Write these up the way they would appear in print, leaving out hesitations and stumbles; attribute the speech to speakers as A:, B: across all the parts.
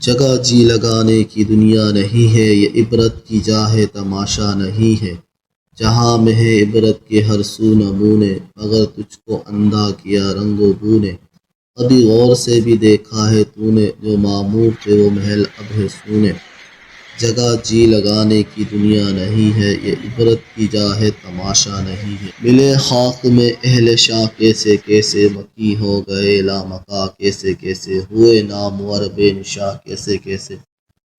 A: جگہ جی لگانے کی دنیا نہیں ہے، یہ عبرت کی جا ہے تماشا نہیں ہے۔ جہاں میں ہے عبرت کے ہر سو نمونے، مگر تجھ کو اندھا کیا رنگ و بو نے۔ کبھی غور سے بھی دیکھا ہے تو نے، جو معمور تھے وہ محل اب ہے سونے۔ جگہ جی لگانے کی دنیا نہیں ہے، یہ عبرت کی جا ہے تماشا نہیں ہے۔ ملے خاک میں اہل شاہ کیسے کیسے، مکی ہو گئے لامکاں کیسے کیسے، ہوئے نامور بے نشاں کیسے کیسے،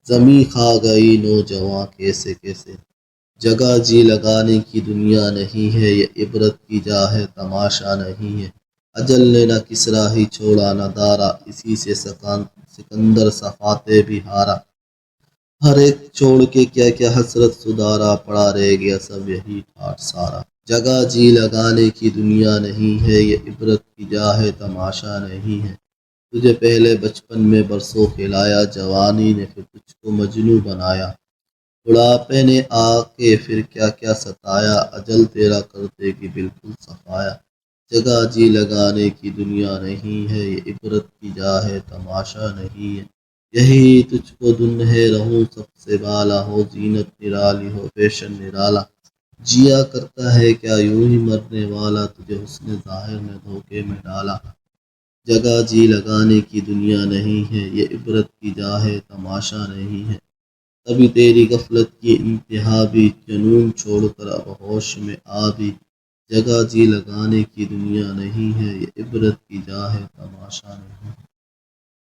A: زمیں کھا گئی نوجواں کیسے کیسے۔ جگہ جی لگانے کی دنیا نہیں ہے، یہ عبرت کی جا ہے تماشا نہیں ہے۔ اجل نے نہ کسریٰ ہی چھوڑا نہ دارا، اسی سے سکندر سا فاتح بھی ہارا۔ ہر ایک چھوڑ کے کیا کیا حسرت سدھارا، پڑا رہ گیا سب یہی ٹھاٹھ سارا۔ جگہ جی لگانے کی دنیا نہیں ہے، یہ عبرت کی جا ہے تماشا نہیں ہے۔ تجھے پہلے بچپن میں برسوں کھلایا، جوانی نے پھر تجھ کو مجنوں بنایا۔ بڑھاپے نے آ کے پھر کیا کیا ستایا، اجل تیرا کر دے گی بالکل صفایا۔ جگہ جی لگانے کی دنیا نہیں ہے، یہ عبرت کی جا ہے تماشا نہیں ہے۔ یہی تجھ کو دھن ہے رہوں سب سے بالا، ہو زینت نرالی ہو فیشن نرالا۔ جیا کرتا ہے کیا یوں ہی مرنے والا، تجھے حسن ظاہر نے دھوکے میں ڈالا۔ جگہ جی لگانے کی دنیا نہیں ہے، یہ عبرت کی جا ہے تماشا نہیں ہے۔ کبھی تیری غفلت کی انتہا بھی، جنون چھوڑ کر اب ہوش میں آ بھی۔ جگہ جی لگانے کی دنیا نہیں ہے، یہ عبرت کی جا ہے تماشا نہیں ہے۔